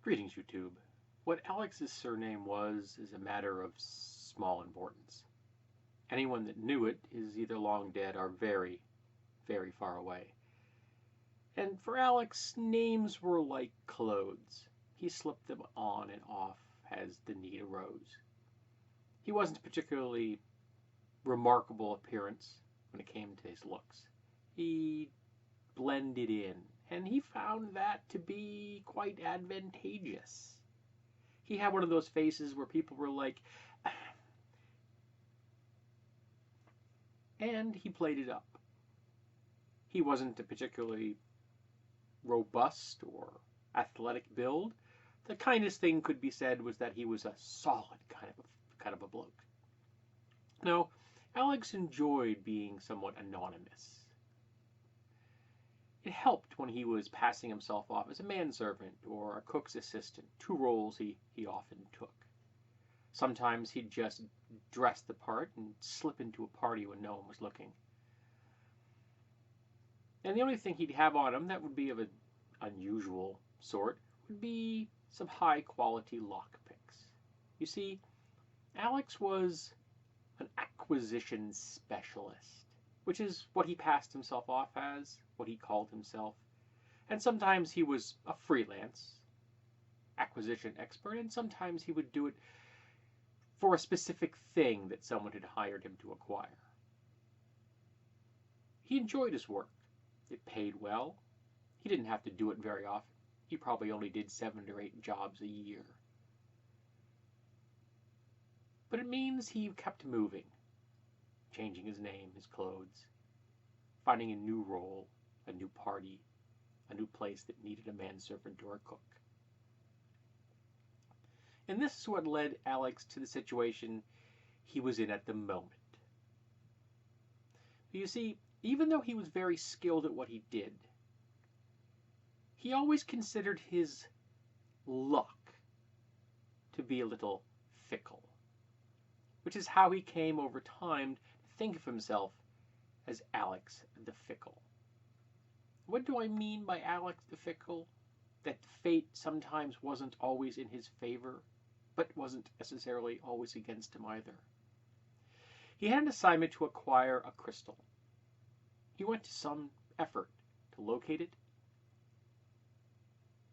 Greetings, YouTube. What Alex's surname was is a matter of small importance. Anyone that knew it is either long dead or very, very far away. And for Alex, names were like clothes. He slipped them on and off as the need arose. He wasn't particularly remarkable appearance when it came to his looks. He blended in, and he found that to be quite advantageous. He had one of those faces where people were like, and he played it up. He wasn't a particularly robust or athletic build. The kindest thing could be said was that he was a solid kind of a bloke. Now, Alex enjoyed being somewhat anonymous. It helped when he was passing himself off as a manservant or a cook's assistant, two roles he often took. Sometimes he'd just dress the part and slip into a party when no one was looking. And the only thing he'd have on him that would be of an unusual sort would be some high-quality lockpicks. You see, Alex was an acquisition specialist, which is what he passed himself off as, what he called himself. And sometimes he was a freelance acquisition expert, and sometimes he would do it for a specific thing that someone had hired him to acquire. He enjoyed his work. It paid well. He didn't have to do it very often. He probably only did 7 or 8 jobs a year. But it means he kept moving, changing his name, his clothes, finding a new role, a new party, a new place that needed a manservant or a cook. And this is what led Alex to the situation he was in at the moment. You see, even though he was very skilled at what he did, he always considered his luck to be a little fickle, which is how he came over time to think of himself as Alex the Fickle. What do I mean by Alex the Fickle? That fate sometimes wasn't always in his favor, but wasn't necessarily always against him either. He had an assignment to acquire a crystal. He went to some effort to locate it,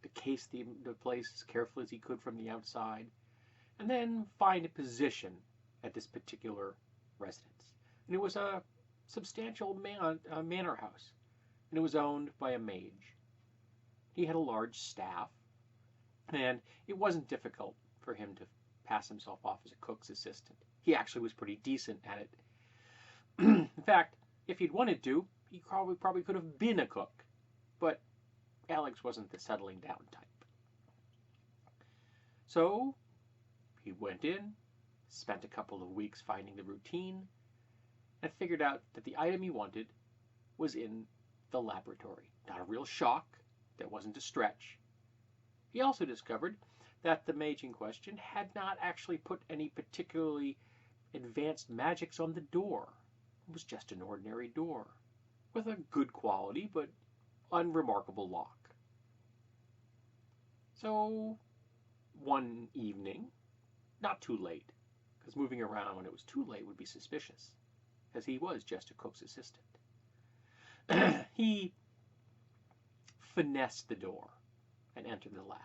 to case the place as carefully as he could from the outside, and then find a position at this particular residence. And it was a substantial manor house, and it was owned by a mage. He had a large staff, and it wasn't difficult for him to pass himself off as a cook's assistant. He actually was pretty decent at it. In fact, if he'd wanted to, he probably could have been a cook, but Alex wasn't the settling down type. So he went in, spent a couple of weeks finding the routine, and figured out that the item he wanted was in the laboratory. Not a real shock. That wasn't a stretch. He also discovered that the mage in question had not actually put any particularly advanced magics on the door. It was just an ordinary door, with a good quality but unremarkable lock. So, one evening, not too late, because moving around when it was too late would be suspicious, as he was just a cook's assistant, he finessed the door and entered the lab.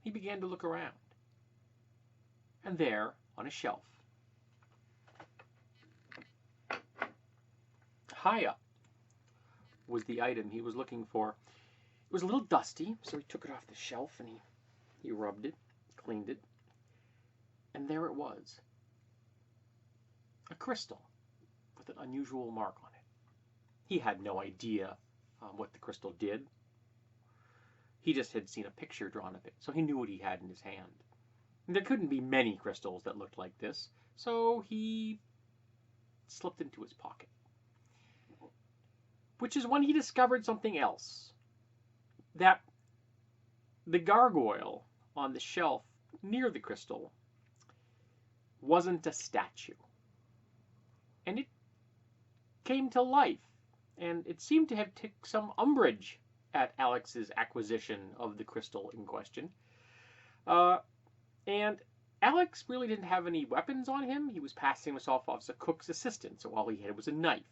He began to look around. And there, on a shelf, high up, was the item he was looking for. It was a little dusty, so he took it off the shelf and he rubbed it, cleaned it, and there it was. A crystal with an unusual mark on it. He had no idea what the crystal did. He just had seen a picture drawn of it, so he knew what he had in his hand. And there couldn't be many crystals that looked like this, so he slipped into his pocket. Which is when he discovered something else. That the gargoyle on the shelf near the crystal wasn't a statue. And it came to life, and it seemed to have taken some umbrage at Alex's acquisition of the crystal in question. Uh, and Alex really didn't have any weapons on him. He was passing himself off as a cook's assistant, so all he had was a knife.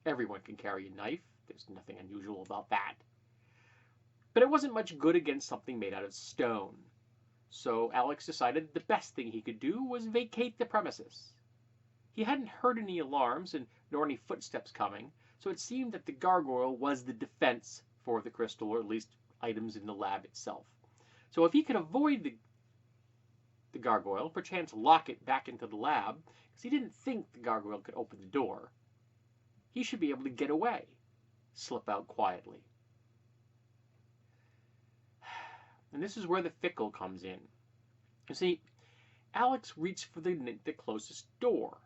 Everyone can carry a knife. There's nothing unusual about that. But it wasn't much good against something made out of stone. So Alex decided the best thing he could do was vacate the premises. He hadn't heard any alarms nor any footsteps coming, so it seemed that the gargoyle was the defense for the crystal, or at least items in the lab itself. So if he could avoid the gargoyle, perchance lock it back into the lab, because he didn't think the gargoyle could open the door, he should be able to get away, slip out quietly. And this is where the Fickle comes in. You see, Alex reached for the closest door,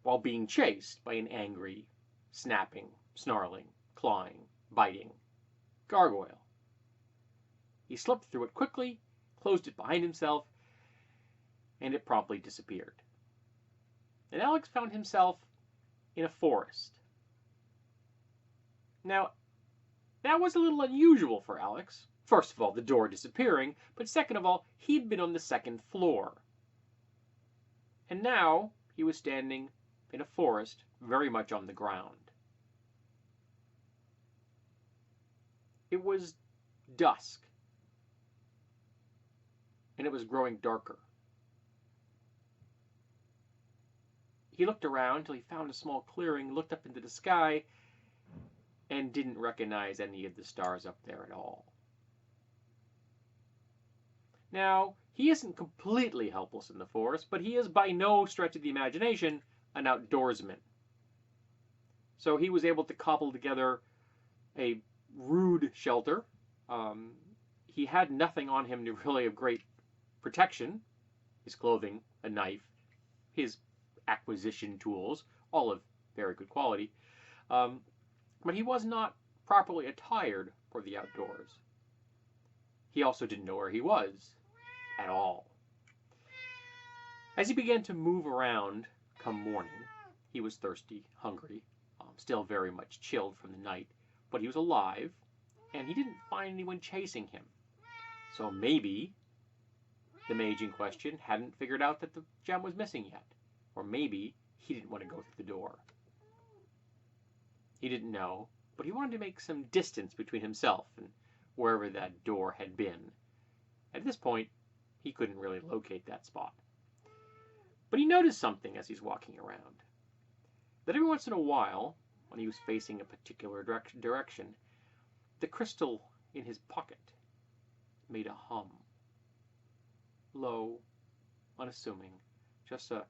while being chased by an angry, snapping, snarling, clawing, biting gargoyle. He slipped through it quickly, closed it behind himself, and it promptly disappeared. And Alex found himself in a forest. Now, that was a little unusual for Alex. First of all, the door disappearing, but second of all, he'd been on the second floor. And now he was standing in a forest, very much on the ground. It was dusk, and it was growing darker. He looked around until he found a small clearing, looked up into the sky, and didn't recognize any of the stars up there at all. Now, he isn't completely helpless in the forest, but he is by no stretch of the imagination an outdoorsman. So he was able to cobble together a rude shelter. He had nothing on him really of great protection. His clothing, a knife, his acquisition tools, all of very good quality. But he was not properly attired for the outdoors. He also didn't know where he was at all. As he began to move around come morning, he was thirsty, hungry, still very much chilled from the night, but he was alive, and he didn't find anyone chasing him. So maybe the mage in question hadn't figured out that the gem was missing yet, or maybe he didn't want to go through the door. He didn't know, but he wanted to make some distance between himself and wherever that door had been. At this point, he couldn't really locate that spot. But he noticed something as he's walking around. That every once in a while, when he was facing a particular direction, the crystal in his pocket made a hum. Low, unassuming, just a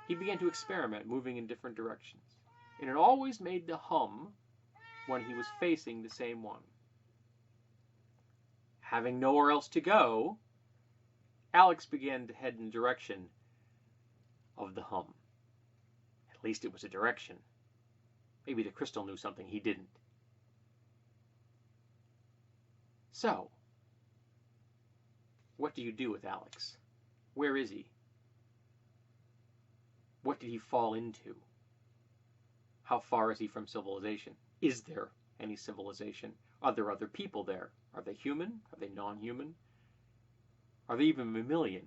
He began to experiment, moving in different directions, and it always made the hum when he was facing the same one. Having nowhere else to go, Alex began to head in the direction of the hum. At least it was a direction. Maybe the crystal knew something he didn't. So, what do you do with Alex? Where is he? What did he fall into? How far is he from civilization? Is there any civilization? Are there other people there? Are they human? Are they non-human? Are they even mammalian?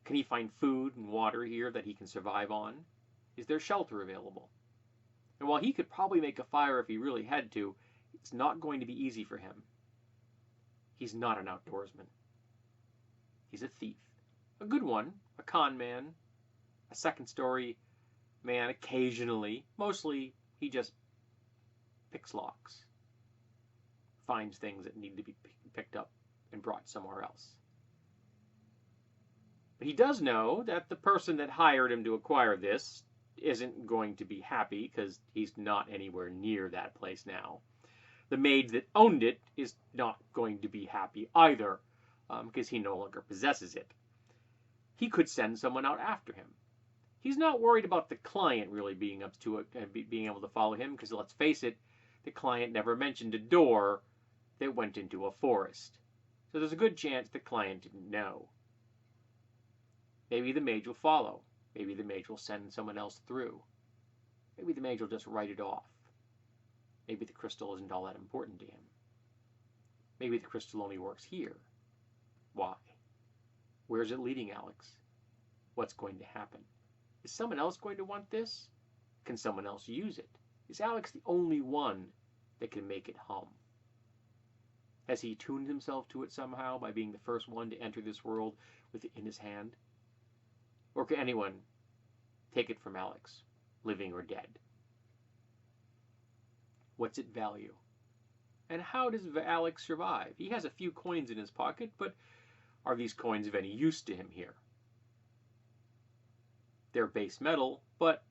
Can he find food and water here that he can survive on? Is there shelter available? And while he could probably make a fire if he really had to, it's not going to be easy for him. He's not an outdoorsman. He's a thief. A good one, a con man, a second-story man occasionally. Mostly, he just picks locks, finds things that need to be picked up and brought somewhere else. But he does know that the person that hired him to acquire this isn't going to be happy because he's not anywhere near that place now. The maid that owned it is not going to be happy either because he no longer possesses it. He could send someone out after him. He's not worried about the client really being up to it and being able to follow him because, let's face it, the client never mentioned a door that went into a forest. So there's a good chance the client didn't know. Maybe the mage will follow. Maybe the mage will send someone else through. Maybe the mage will just write it off. Maybe the crystal isn't all that important to him. Maybe the crystal only works here. Why? Where's it leading, Alex? What's going to happen? Is someone else going to want this? Can someone else use it? Is Alex the only one that can make it hum? Has he tuned himself to it somehow by being the first one to enter this world with it in his hand? Or can anyone take it from Alex, living or dead? What's its value? And how does Alex survive? He has a few coins in his pocket, but are these coins of any use to him here? They're base metal, but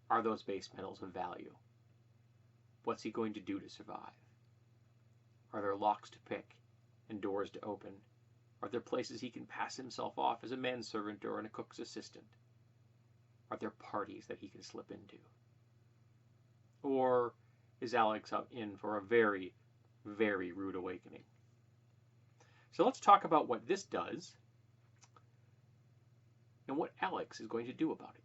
are those base metals of value? What's he going to do to survive? Are there locks to pick and doors to open? Are there places he can pass himself off as a manservant or a cook's assistant? Are there parties that he can slip into? Or is Alex out in for a very, very rude awakening? So let's talk about what this does and what Alex is going to do about it.